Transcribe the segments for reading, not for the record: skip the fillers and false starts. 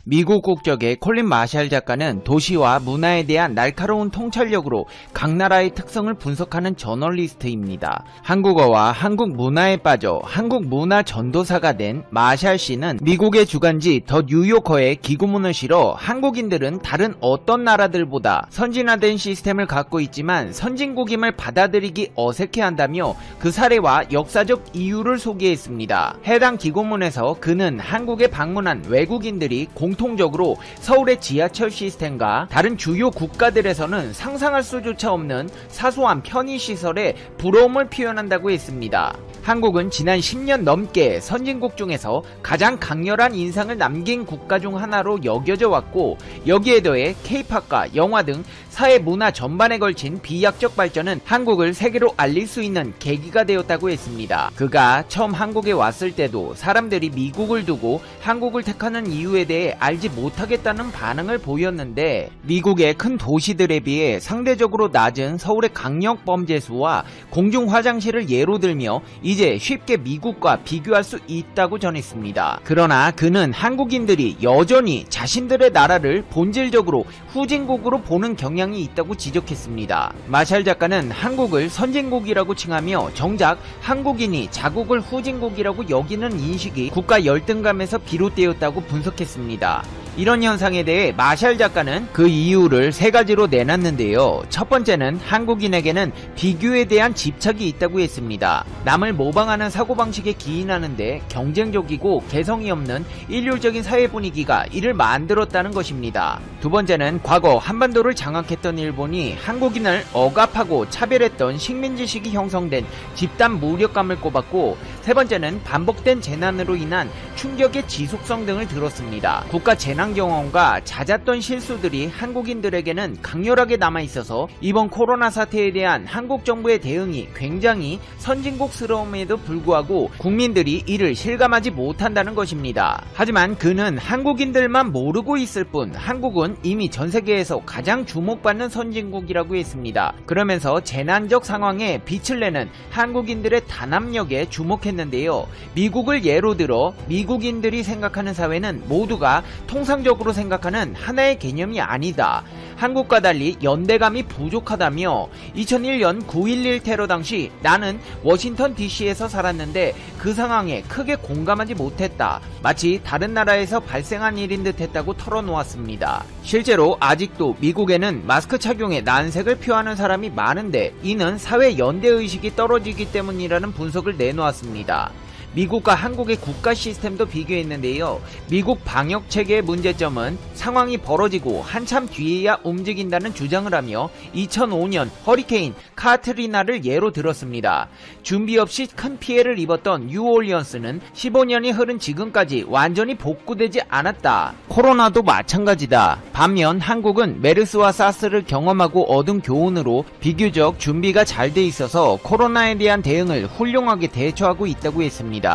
미국 국적의 콜린 마샬 작가는 도시와 문화에 대한 날카로운 통찰력으로 각 나라의 특성을 분석하는 저널리스트입니다. 한국어와 한국 문화에 빠져 한국 문화 전도사가 된 마샬 씨는 미국의 주간지 더 뉴요커에 기고문을 실어 한국인들은 다른 어떤 나라들보다 선진화된 시스템을 갖고 있지만 선진국임을 받아들이기 어색해한다며 그 사례와 역사적 이유를 소개했습니다. 해당 기고문에서 그는 한국에 방문한 외국인들이 공통적으로 서울의 지하철 시스템과 다른 주요 국가들에서는 상상할 수조차 없는 사소한 편의시설에 부러움을 표현한다고 했습니다. 한국은 지난 10년 넘게 선진국 중에서 가장 강렬한 인상을 남긴 국가 중 하나로 여겨져 왔고, 여기에 더해 K-팝과 영화 등 사회 문화 전반에 걸친 비약적 발전은 한국을 세계로 알릴 수 있는 계기가 되었다고 했습니다. 그가 처음 한국에 왔을 때도 사람들이 미국을 두고 한국을 택하는 이유에 대해 알지 못하겠다는 반응을 보였는데, 미국의 큰 도시들에 비해 상대적으로 낮은 서울의 강력 범죄 수와 공중 화장실을 예로 들며 이제 쉽게 미국과 비교할 수 있다고 전했습니다. 그러나 그는 한국인들이 여전히 자신들의 나라를 본질적으로 후진국으로 보는 경향이 있다고 지적했습니다. 마샬 작가는 한국을 선진국이라고 칭하며 정작 한국인이 자국을 후진국이라고 여기는 인식이 국가 열등감에서 비롯되었다고 분석했습니다. 이런 현상에 대해 마샬 작가는 그 이유를 세 가지로 내놨는데요. 첫 번째는 한국인에게는 비교에 대한 집착이 있다고 했습니다. 남을 모방하는 사고방식에 기인하는데 경쟁적이고 개성이 없는 일률적인 사회 분위기가 이를 만들었다는 것입니다. 두 번째는 과거 한반도를 장악했던 일본이 한국인을 억압하고 차별했던 식민지식이 형성된 집단 무력감을 꼽았고, 세 번째는 반복된 재난으로 인한 충격의 지속성 등을 들었습니다. 국가 재난 경험과 잦았던 실수들이 한국인들에게는 강렬하게 남아있어서 이번 코로나 사태에 대한 한국 정부의 대응이 굉장히 선진국스러움에도 불구하고 국민들이 이를 실감하지 못한다는 것입니다. 하지만 그는 한국인들만 모르고 있을 뿐 한국은 이미 전 세계에서 가장 주목받는 선진국이라고 했습니다. 그러면서 재난적 상황에 빛을 내는 한국인들의 단합력에 주목했는데요. 미국을 예로 들어 미국인들이 생각하는 사회는 모두가 통상적으로 생각하는 하나의 개념이 아니다. 한국과 달리 연대감이 부족하다며 2001년 9.11 테러 당시 나는 워싱턴 DC에서 살았는데 그 상황에 크게 공감하지 못했다. 마치 다른 나라에서 발생한 일인 듯 했다고 털어놓았습니다. 실제로 아직도 미국에는 마스크 착용에 난색을 표하는 사람이 많은데 이는 사회 연대의식이 떨어지기 때문이라는 분석을 내놓았습니다. 미국과 한국의 국가 시스템도 비교했는데요. 미국 방역 체계의 문제점은 상황이 벌어지고 한참 뒤에야 움직인다는 주장을 하며 2005년 허리케인 카트리나를 예로 들었습니다. 준비 없이 큰 피해를 입었던 뉴올리언스는 15년이 흐른 지금까지 완전히 복구되지 않았다. 코로나도 마찬가지다. 반면 한국은 메르스와 사스를 경험하고 얻은 교훈으로 비교적 준비가 잘 돼 있어서 코로나에 대한 대응을 훌륭하게 대처하고 있다고 했습니다.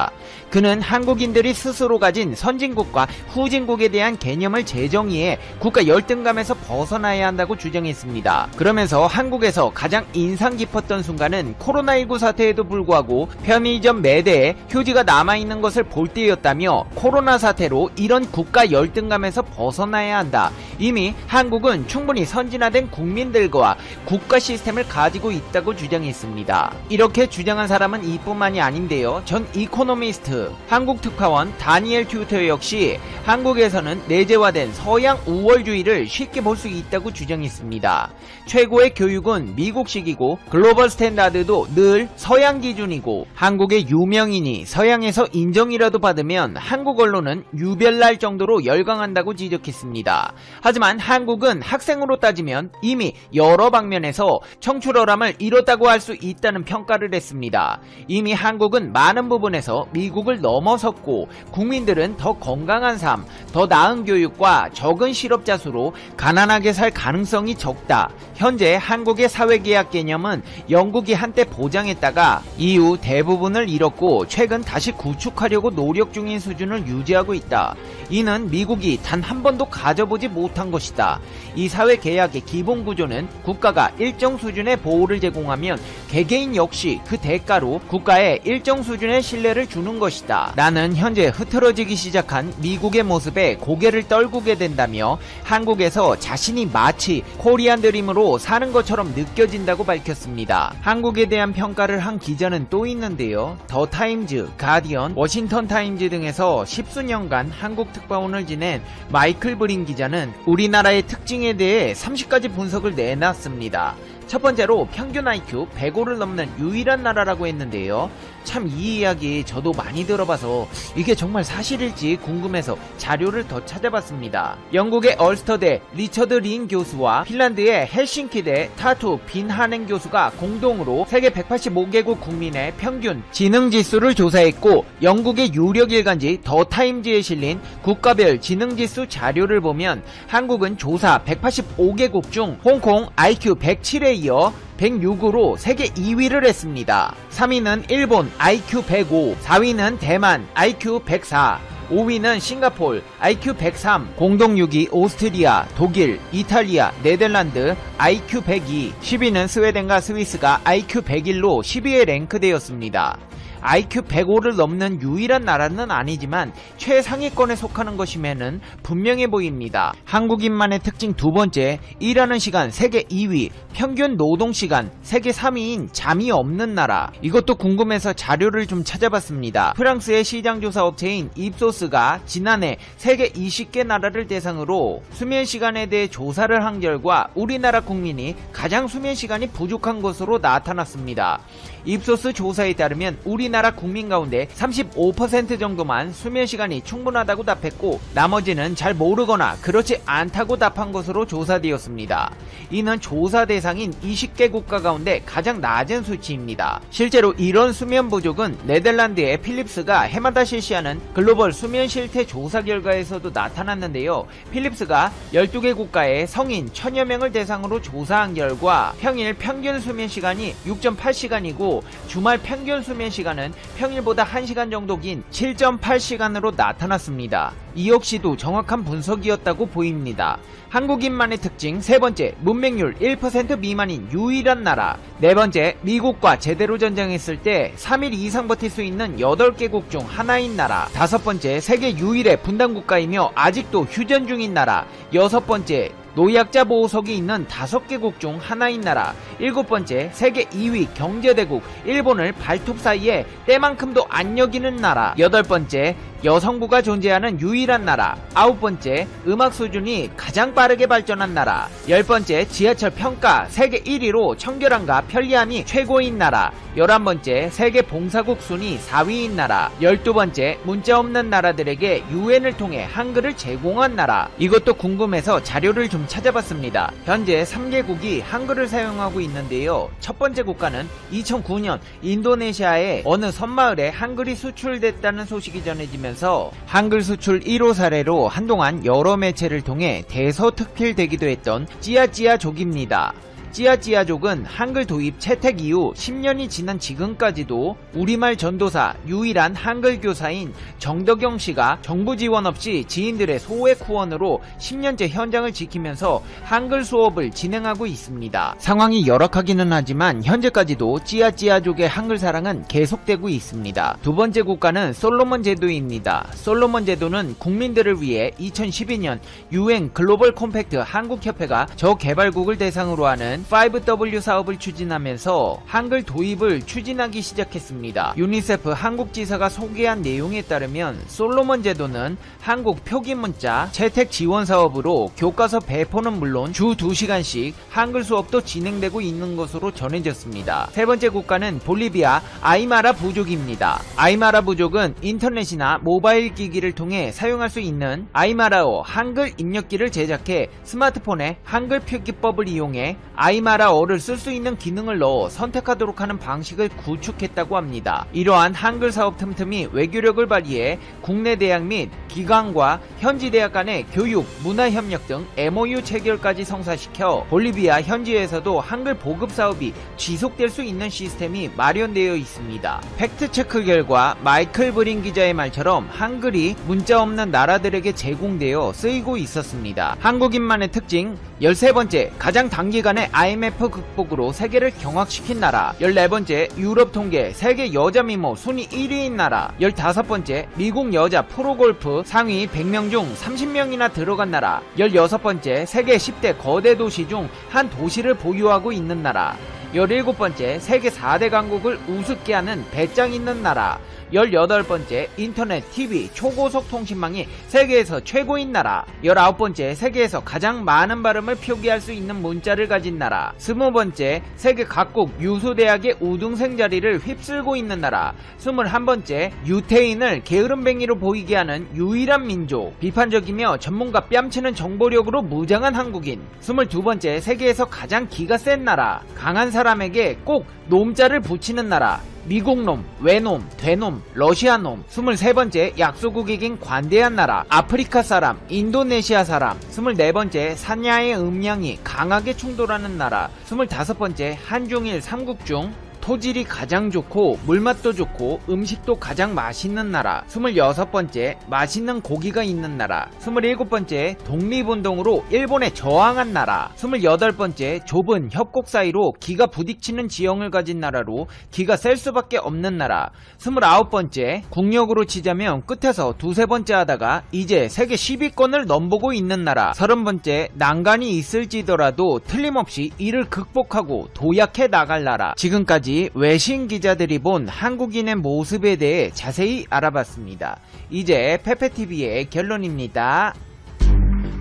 그는 한국인들이 스스로 가진 선진국과 후진국에 대한 개념을 재정의해 국가 열등감에서 벗어나야 한다고 주장했습니다. 그러면서 한국에서 가장 인상 깊었던 순간은 코로나19 사태에도 불구하고 편의점 매대에 휴지가 남아있는 것을 볼 때였다며, 코로나 사태로 이런 국가 열등감에서 벗어나야 한다. 이미 한국은 충분히 선진화된 국민들과 국가 시스템을 가지고 있다고 주장했습니다. 이렇게 주장한 사람은 이뿐만이 아닌데요. 전 이코노미스트 한국 특파원 다니엘 튜터 역시 한국에서는 내재화된 서양 우월주의를 쉽게 볼 수 있다고 주장했습니다. 최고의 교육은 미국식이고 글로벌 스탠다드도 늘 서양 기준이고 한국의 유명인이 서양에서 인정이라도 받으면 한국 언론은 유별날 정도로 열광한다고 지적했습니다. 하지만 한국은 학생으로 따지면 이미 여러 방면에서 청출어람을 이뤘다고 할 수 있다는 평가를 했습니다. 이미 한국은 많은 부분에서 미국을 넘어섰고 국민들은 더 건강한 삶, 더 나은 교육과 적은 실업자 수로 가난하게 살 가능성이 적다. 현재 한국의 사회계약 개념은 영국이 한때 보장했다가 이후 대부분을 잃었고 최근 다시 구축하려고 노력 중인 수준을 유지하고 있다. 이는 미국이 단 한 번도 가져보지 못한 것이다. 이 사회계약의 기본 구조는 국가가 일정 수준의 보호를 제공하면 개개인 역시 그 대가로 국가에 일정 수준의 신뢰를 신뢰를 주는 것이다. 나는 현재 흐트러지기 시작한 미국의 모습에 고개를 떨구게 된다며 한국에서 자신이 마치 코리안 드림으로 사는 것처럼 느껴진다고 밝혔습니다. 한국에 대한 평가를 한 기자는 또 있는데요. 더 타임즈, 가디언, 워싱턴 타임즈 등에서 십수년간 한국 특파원을 지낸 마이클 브린 기자는 우리나라의 특징에 대해 30가지 분석을 내놨습니다. 첫 번째로 평균 IQ 105를 넘는 유일한 나라라고 했는데요. 참 이 이야기 저도 많이 들어봐서 이게 정말 사실일지 궁금해서 자료를 더 찾아봤습니다. 영국의 얼스터대 리처드 린 교수와 핀란드의 헬싱키대 타투 빈하넨 교수가 공동으로 세계 185개국 국민의 평균 지능지수를 조사했고, 영국의 유력 일간지 더 타임즈에 실린 국가별 지능지수 자료를 보면 한국은 조사 185개국 중 홍콩 IQ 107에 이어 106으로 세계 2위를 했습니다. 3위는 일본 IQ 105, 4위는 대만 IQ 104, 5위는 싱가폴 IQ 103, 공동 6위 오스트리아, 독일, 이탈리아, 네덜란드 IQ 102, 10위는 스웨덴과 스위스가 IQ 101로 10위에 랭크되었습니다. IQ 105를 넘는 유일한 나라는 아니지만 최상위권에 속하는 것임에는 분명해 보입니다. 한국인만의 특징 두 번째, 일하는 시간 세계 2위, 평균 노동시간 세계 3위인 잠이 없는 나라. 이것도 궁금해서 자료를 좀 찾아봤습니다. 프랑스의 시장조사 업체인 입소스가 지난해 세계 20개 나라를 대상으로 수면시간에 대해 조사를 한 결과 우리나라 국민이 가장 수면시간이 부족한 것으로 나타났습니다. 입소스 조사에 따르면 우리나라 국민 가운데 35% 정도만 수면시간이 충분하다고 답했고, 나머지는 잘 모르거나 그렇지 않다고 답한 것으로 조사되었습니다. 이는 조사 대상인 20개 국가 가운데 가장 낮은 수치입니다. 실제로 이런 수면 부족은 네덜란드의 필립스가 해마다 실시하는 글로벌 수면 실태 조사 결과에서도 나타났는데요. 필립스가 12개 국가의 성인 1000여 명을 대상으로 조사한 결과 평일 평균 수면시간이 6.8시간이고 주말 평균 수면시간은 평일보다 1시간 정도 긴 7.8시간으로 나타났습니다. 이 역시도 정확한 분석이었다고 보입니다. 한국인만의 특징 세 번째, 문맹률 1% 미만인 유일한 나라. 네 번째, 미국과 제대로 전쟁했을 때 3일 이상 버틸 수 있는 8개국 중 하나인 나라. 다섯 번째, 세계 유일의 분단국가이며 아직도 휴전 중인 나라. 여섯 번째, 노약자 보호석이 있는 5개국 중 하나인 나라. 일곱 번째, 세계 2위 경제대국 일본을 발톱 사이에 때만큼도 안 여기는 나라. 여덟 번째, 여성부가 존재하는 유일한 나라. 아홉 번째, 음악 수준이 가장 빠르게 발전한 나라. 열 번째, 지하철 평가 세계 1위로 청결함과 편리함이 최고인 나라. 11번째, 세계 봉사국 순위 4위인 나라. 12번째, 문자 없는 나라들에게 UN을 통해 한글을 제공한 나라. 이것도 궁금해서 자료를 좀 찾아봤습니다. 현재 3개국이 한글을 사용하고 있는데요. 첫 번째 국가는 2009년 인도네시아의 어느 섬마을에 한글이 수출됐다는 소식이 전해지면서 한글 수출 1호 사례로 한동안 여러 매체를 통해 대서특필되기도 했던 찌아찌아족입니다. 찌아찌아족은 한글 도입 채택 이후 10년이 지난 지금까지도 우리말 전도사 유일한 한글 교사인 정덕영 씨가 정부 지원 없이 지인들의 소액 후원으로 10년째 현장을 지키면서 한글 수업을 진행하고 있습니다. 상황이 열악하기는 하지만 현재까지도 찌아찌아족의 한글 사랑은 계속되고 있습니다. 두 번째 국가는 솔로몬 제도입니다. 솔로몬 제도는 국민들을 위해 2012년 UN 글로벌 콤팩트 한국협회가 저개발국을 대상으로 하는 5W 사업을 추진하면서 한글 도입을 추진하기 시작했습니다. 유니세프 한국지사가 소개한 내용에 따르면 솔로몬 제도는 한국 표기문자 채택 지원 사업으로 교과서 배포는 물론 주 2시간씩 한글 수업도 진행되고 있는 것으로 전해졌습니다. 세 번째 국가는 볼리비아 아이마라 부족입니다. 아이마라 부족은 인터넷이나 모바일 기기를 통해 사용할 수 있는 아이마라어 한글 입력기를 제작해 스마트폰에 한글 표기법을 이용해 아이마라어를 쓸 수 있는 기능을 넣어 선택하도록 하는 방식을 구축했다고 합니다. 이러한 한글 사업 틈틈이 외교력을 발휘해 국내 대학 및 기관과 현지 대학 간의 교육, 문화협력 등 MOU 체결까지 성사시켜 볼리비아 현지에서도 한글 보급 사업이 지속될 수 있는 시스템이 마련되어 있습니다. 팩트체크 결과 마이클 브린 기자의 말처럼 한글이 문자 없는 나라들에게 제공되어 쓰이고 있었습니다. 한국인만의 특징 13번째, 가장 단기간에 IMF 극복으로 세계를 경악시킨 나라. 14번째, 유럽 통계 세계 여자 미모 순위 1위인 나라. 15번째, 미국 여자 프로골프 상위 100명 중 30명이나 들어간 나라. 16번째, 세계 10대 거대 도시 중 한 도시를 보유하고 있는 나라. 17번째, 세계 4대 강국을 우습게 하는 배짱 있는 나라. 18번째, 인터넷, TV, 초고속 통신망이 세계에서 최고인 나라. 19번째, 세계에서 가장 많은 발음을 표기할 수 있는 문자를 가진 나라. 20번째, 세계 각국 유수대학의 우등생 자리를 휩쓸고 있는 나라. 21번째, 유태인을 게으름뱅이로 보이게 하는 유일한 민족. 비판적이며 전문가 뺨치는 정보력으로 무장한 한국인. 22번째, 세계에서 가장 기가 센 나라. 강한 사람에게 꼭 놈자를 붙이는 나라. 미국놈, 외놈, 되놈, 러시아놈. 23번째, 약소국이긴 관대한 나라. 아프리카 사람, 인도네시아 사람. 24번째, 산야의 음양이 강하게 충돌하는 나라. 25번째, 한중일 삼국 중 토질이 가장 좋고 물맛도 좋고 음식도 가장 맛있는 나라. 26번째, 맛있는 고기가 있는 나라. 27번째, 독립운동으로 일본에 저항한 나라. 28번째, 좁은 협곡 사이로 기가 부딪히는 지형을 가진 나라로 기가 셀 수밖에 없는 나라. 29번째, 국력으로 치자면 끝에서 두세 번째 하다가 이제 세계 10위권을 넘보고 있는 나라. 30번째, 난간이 있을지더라도 틀림없이 이를 극복하고 도약해 나갈 나라. 지금까지 외신 기자들이 본 한국인의 모습에 대해 자세히 알아봤습니다. 이제 페페TV의 결론입니다.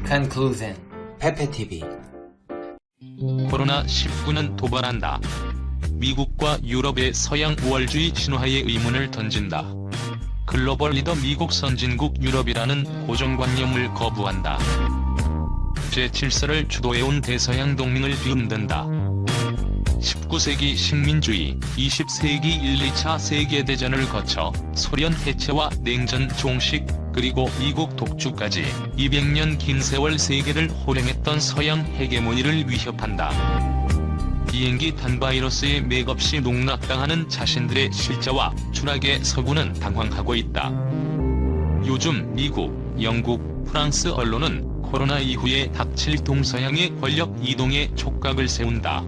Conclusion. 페페TV. 코로나19는 도발한다. 미국과 유럽의 서양 우월주의 신화의 의문을 던진다. 글로벌 리더 미국 선진국 유럽이라는 고정관념을 거부한다. 제7세를 주도해온 대서양 동맹을 뒤흔든다. 19세기 식민주의, 20세기 1, 2차 세계대전을 거쳐 소련 해체와 냉전 종식, 그리고 미국 독주까지 200년 긴 세월 세계를 호령했던 서양 헤게모니를 위협한다. 비행기 단바이러스에 맥없이 농락당하는 자신들의 실자와 추락에 서구는 당황하고 있다. 요즘 미국, 영국, 프랑스 언론은 코로나 이후에 닥칠 동서양의 권력 이동에 촉각을 세운다.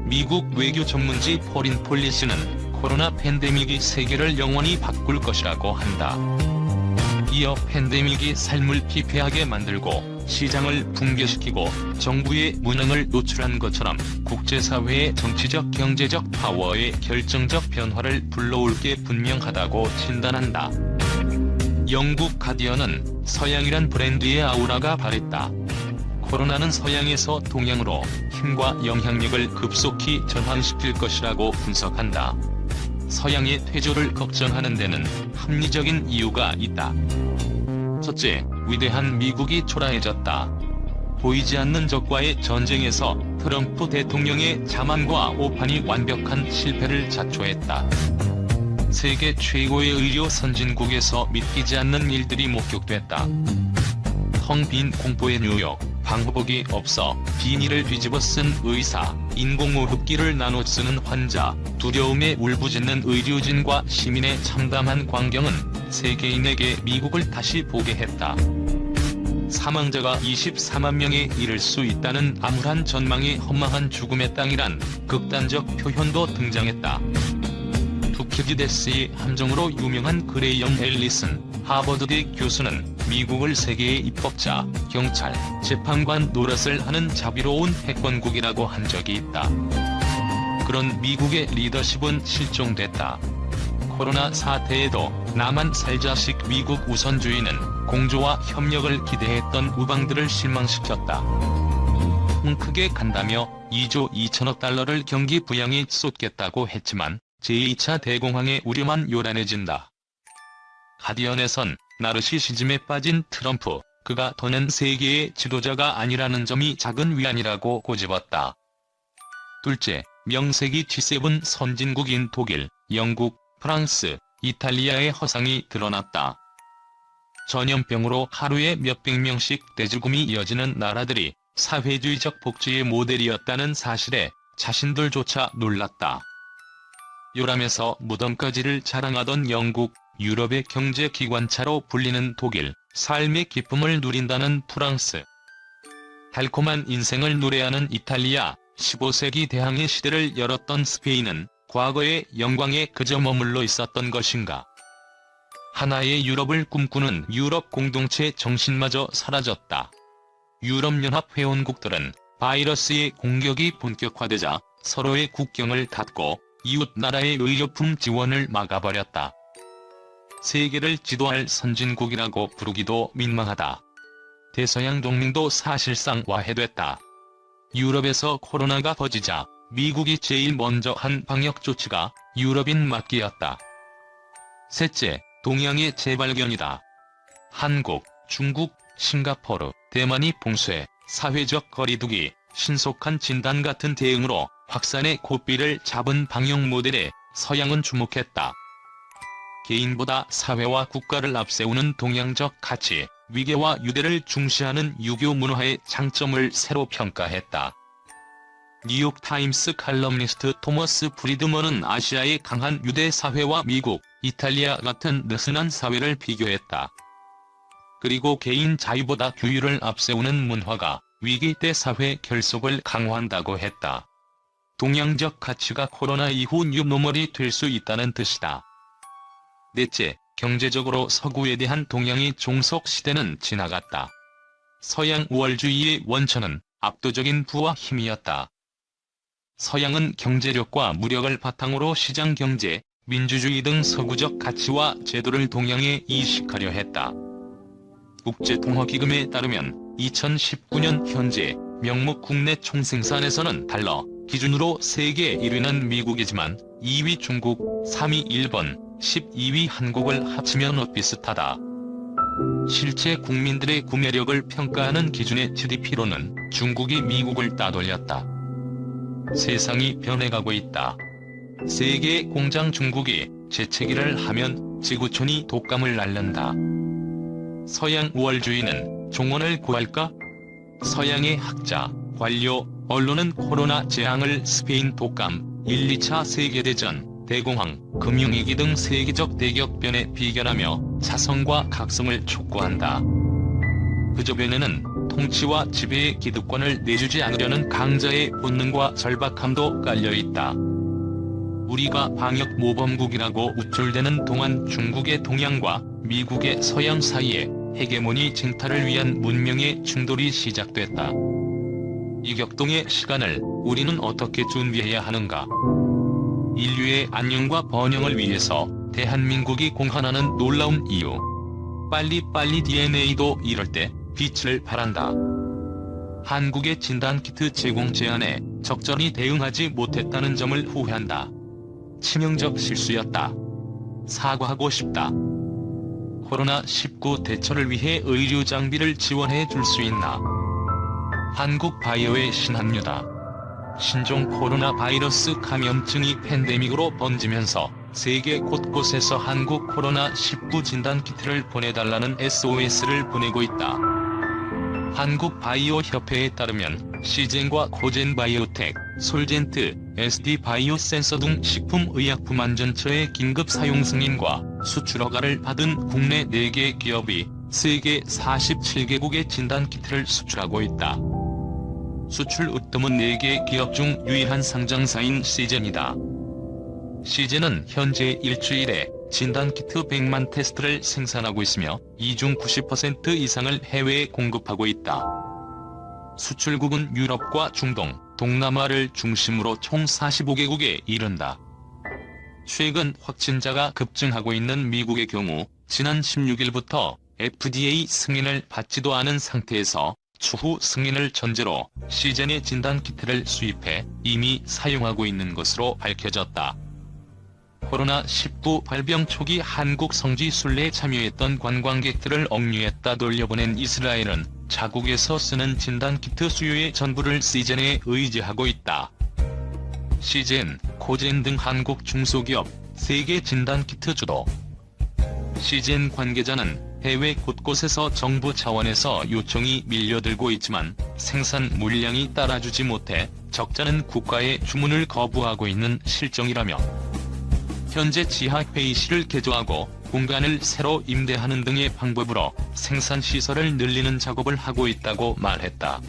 미국 외교 전문지 포린 폴리스는 코로나 팬데믹이 세계를 영원히 바꿀 것이라고 한다. 이어 팬데믹이 삶을 피폐하게 만들고 시장을 붕괴시키고 정부의 무능을 노출한 것처럼 국제사회의 정치적 경제적 파워의 결정적 변화를 불러올 게 분명하다고 진단한다. 영국 가디언은 서양이란 브랜드의 아우라가 바랬다. 코로나는 서양에서 동양으로 힘과 영향력을 급속히 전환시킬 것이라고 분석한다. 서양의 퇴조를 걱정하는 데는 합리적인 이유가 있다. 첫째, 위대한 미국이 초라해졌다. 보이지 않는 적과의 전쟁에서 트럼프 대통령의 자만과 오판이 완벽한 실패를 자초했다. 세계 최고의 의료 선진국에서 믿기지 않는 일들이 목격됐다. 텅 빈 공포의 뉴욕, 방호복이 없어 비닐을 뒤집어 쓴 의사, 인공호흡기를 나눠 쓰는 환자, 두려움에 울부짖는 의료진과 시민의 참담한 광경은 세계인에게 미국을 다시 보게 했다. 사망자가 24만 명에 이를 수 있다는 암울한 전망이 허망한 죽음의 땅이란 극단적 표현도 등장했다. 투키디데스의 함정으로 유명한 그레이엄 앨리슨 하버드대 교수는 미국을 세계의 입법자, 경찰, 재판관 노릇을 하는 자비로운 패권국이라고 한 적이 있다. 그런 미국의 리더십은 실종됐다. 코로나 사태에도 나만 살자식 미국 우선주의는 공조와 협력을 기대했던 우방들을 실망시켰다. 크게 간다며 2조 2천억 달러를 경기 부양에 쏟겠다고 했지만 제2차 대공황의 우려만 요란해진다. 가디언에선 나르시시즘에 빠진 트럼프, 그가 더는 세계의 지도자가 아니라는 점이 작은 위안이라고 고집었다. 둘째, 명세기 G7 선진국인 독일, 영국, 프랑스, 이탈리아의 허상이 드러났다. 전염병으로 하루에 몇백 명씩 대죽음이 이어지는 나라들이 사회주의적 복지의 모델이었다는 사실에 자신들조차 놀랐다. 요람에서 무덤까지를 자랑하던 영국, 유럽의 경제 기관차로 불리는 독일, 삶의 기쁨을 누린다는 프랑스, 달콤한 인생을 노래하는 이탈리아, 15세기 대항해 시대를 열었던 스페인은 과거의 영광에 그저 머물러 있었던 것인가? 하나의 유럽을 꿈꾸는 유럽 공동체 정신마저 사라졌다. 유럽연합 회원국들은 바이러스의 공격이 본격화되자 서로의 국경을 닫고 이웃 나라의 의료품 지원을 막아버렸다. 세계를 지도할 선진국이라고 부르기도 민망하다. 대서양 동맹도 사실상 와해됐다. 유럽에서 코로나가 퍼지자 미국이 제일 먼저 한 방역 조치가 유럽인 막기였다. 셋째, 동양의 재발견이다. 한국, 중국, 싱가포르, 대만이 봉쇄, 사회적 거리두기, 신속한 진단 같은 대응으로 확산의 고삐를 잡은 방역 모델에 서양은 주목했다. 개인보다 사회와 국가를 앞세우는 동양적 가치, 위계와 유대를 중시하는 유교 문화의 장점을 새로 평가했다. 뉴욕타임스 칼럼니스트 토머스 프리드먼은 아시아의 강한 유대 사회와 미국, 이탈리아 같은 느슨한 사회를 비교했다. 그리고 개인 자유보다 규율을 앞세우는 문화가 위기 때 사회 결속을 강화한다고 했다. 동양적 가치가 코로나 이후 뉴노멀이 될 수 있다는 뜻이다. 넷째, 경제적으로 서구에 대한 동양의 종속 시대는 지나갔다. 서양 우월주의의 원천은 압도적인 부와 힘이었다. 서양은 경제력과 무력을 바탕으로 시장 경제, 민주주의 등 서구적 가치와 제도를 동양에 이식하려 했다. 국제통화기금에 따르면 2019년 현재 명목 국내 총생산에서는 달러 기준으로 세계 1위는 미국이지만 2위 중국, 3위 일본, 12위 한국을 합치면 비슷하다. 실제 국민들의 구매력을 평가하는 기준의 GDP로는 중국이 미국을 따돌렸다. 세상이 변해가고 있다. 세계의 공장 중국이 재채기를 하면 지구촌이 독감을 앓는다. 서양 우월주의는 종언을 구할까? 서양의 학자, 관료, 언론은 코로나 재앙을 스페인 독감, 1, 2차 세계대전, 대공황, 금융위기 등 세계적 대격변에 비견하며 자성과 각성을 촉구한다. 그저 변에는 통치와 지배의 기득권을 내주지 않으려는 강자의 본능과 절박함도 깔려있다. 우리가 방역 모범국이라고 우쭐대는 동안 중국의 동양과 미국의 서양 사이에 헤게모니 쟁탈을 위한 문명의 충돌이 시작됐다. 이 격동의 시간을 우리는 어떻게 준비해야 하는가? 인류의 안녕과 번영을 위해서 대한민국이 공헌하는 놀라운 이유. 빨리빨리 DNA도 이럴 때 빛을 발한다. 한국의 진단키트 제공 제안에 적절히 대응하지 못했다는 점을 후회한다. 치명적 실수였다. 사과하고 싶다. 코로나19 대처를 위해 의료 장비를 지원해 줄 수 있나? 한국 바이오의 신한류다. 신종 코로나 바이러스 감염증이 팬데믹으로 번지면서 세계 곳곳에서 한국 코로나19 진단키트를 보내달라는 SOS를 보내고 있다. 한국 바이오 협회에 따르면 시젠과 코젠 바이오텍, 솔젠트, SD 바이오 센서 등 식품의약품 안전처의 긴급 사용 승인과 수출 허가를 받은 국내 4개 기업이 세계 47개국의 진단키트를 수출하고 있다. 수출 으뜸은 4개 기업 중 유일한 상장사인 시젠이다. 시젠은 현재 일주일에 진단키트 100만 테스트를 생산하고 있으며 이 중 90% 이상을 해외에 공급하고 있다. 수출국은 유럽과 중동, 동남아를 중심으로 총 45개국에 이른다. 최근 확진자가 급증하고 있는 미국의 경우 지난 16일부터 FDA 승인을 받지도 않은 상태에서 추후 승인을 전제로 시젠의 진단키트를 수입해 이미 사용하고 있는 것으로 밝혀졌다. 코로나19 발병 초기 한국 성지 순례에 참여했던 관광객들을 억류했다 돌려보낸 이스라엘은 자국에서 쓰는 진단키트 수요의 전부를 시젠에 의지하고 있다. 시젠, 코젠 등 한국 중소기업, 세계 진단키트 주도. 시젠 관계자는 해외 곳곳에서 정부 차원에서 요청이 밀려들고 있지만 생산 물량이 따라주지 못해 적자는 국가의 주문을 거부하고 있는 실정이라며 현재 지하 회의실을 개조하고 공간을 새로 임대하는 등의 방법으로 생산 시설을 늘리는 작업을 하고 있다고 말했다.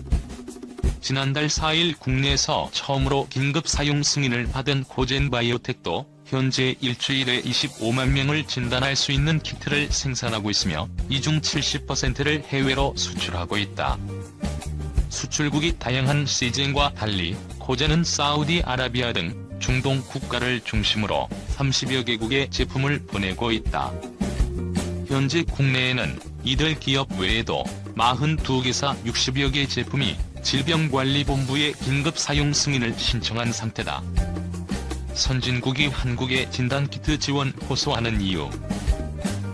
지난달 4일 국내에서 처음으로 긴급 사용 승인을 받은 고젠바이오텍도 현재 일주일에 25만 명을 진단할 수 있는 키트를 생산하고 있으며 이 중 70%를 해외로 수출하고 있다. 수출국이 다양한 시즌과 달리 고젠은 사우디아라비아 등 중동 국가를 중심으로 30여 개국에 제품을 보내고 있다. 현재 국내에는 이들 기업 외에도 42개사 60여 개 제품이 질병관리본부에 긴급 사용 승인을 신청한 상태다. 선진국이 한국에 진단키트 지원 호소하는 이유.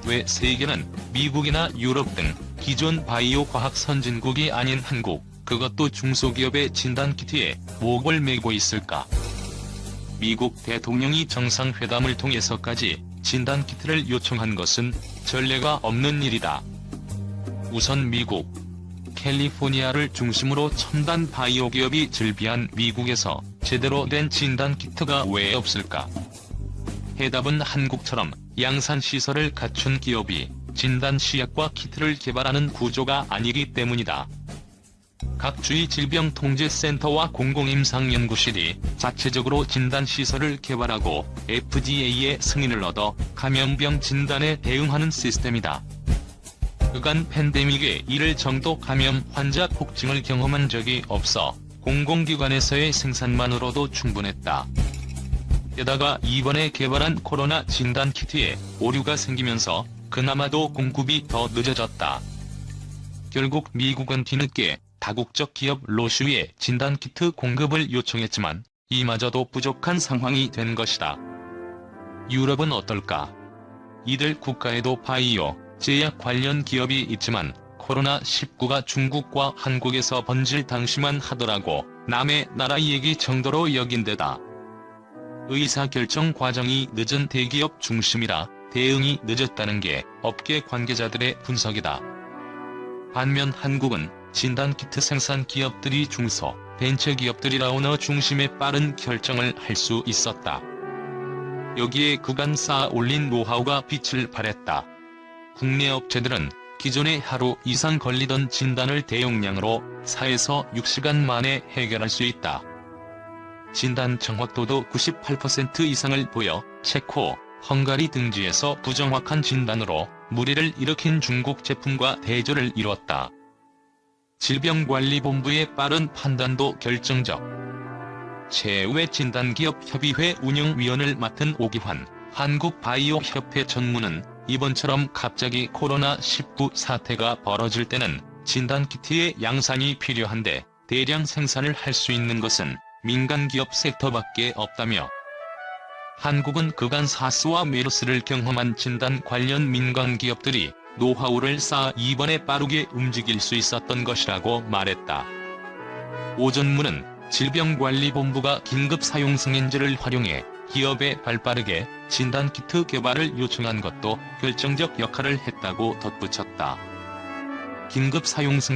왜 세계는 미국이나 유럽 등 기존 바이오 과학 선진국이 아닌 한국, 그것도 중소기업의 진단키트에 목을 메고 있을까? 미국 대통령이 정상회담을 통해서까지 진단키트를 요청한 것은 전례가 없는 일이다. 우선 미국, 캘리포니아를 중심으로 첨단 바이오 기업이 즐비한 미국에서 제대로 된 진단키트가 왜 없을까? 해답은 한국처럼 양산시설을 갖춘 기업이 진단시약과 키트를 개발하는 구조가 아니기 때문이다. 각 주의 질병통제센터와 공공임상연구실이 자체적으로 진단시설을 개발하고 FDA의 승인을 얻어 감염병 진단에 대응하는 시스템이다. 그간 팬데믹에 이를 정도 감염 환자 폭증을 경험한 적이 없어 공공기관에서의 생산만으로도 충분했다. 게다가 이번에 개발한 코로나 진단키트에 오류가 생기면서 그나마도 공급이 더 늦어졌다. 결국 미국은 뒤늦게 다국적 기업 로슈에 진단키트 공급을 요청했지만 이마저도 부족한 상황이 된 것이다. 유럽은 어떨까? 이들 국가에도 바이오, 제약 관련 기업이 있지만 코로나19가 중국과 한국에서 번질 당시만 하더라고 남의 나라 얘기 정도로 여긴데다. 의사결정 과정이 늦은 대기업 중심이라 대응이 늦었다는 게 업계 관계자들의 분석이다. 반면 한국은 진단키트 생산 기업들이 중소, 벤처기업들이라 오너 중심의 빠른 결정을 할 수 있었다. 여기에 그간 쌓아 올린 노하우가 빛을 발했다. 국내 업체들은 기존에 하루 이상 걸리던 진단을 대용량으로 4에서 6시간 만에 해결할 수 있다. 진단 정확도도 98% 이상을 보여 체코, 헝가리 등지에서 부정확한 진단으로 물의를 일으킨 중국 제품과 대조를 이뤘다. 질병관리본부의 빠른 판단도 결정적. 최외 진단기업협의회 운영위원을 맡은 오기환 한국바이오협회 전무는 이번처럼 갑자기 코로나19 사태가 벌어질 때는 진단키트의 양산이 필요한데 대량 생산을 할 수 있는 것은 민간기업 섹터밖에 없다며, 한국은 그간 사스와 메르스를 경험한 진단 관련 민간기업들이 노하우를 쌓아 이번에 빠르게 움직일 수 있었던 것이라고 말했다. 오 전무는 질병관리본부가 긴급 사용 승인제를 활용해 기업에 발빠르게 진단키트 개발을 요청한 것도 결정적 역할을 했다고 덧붙였다. 긴급 사용 승인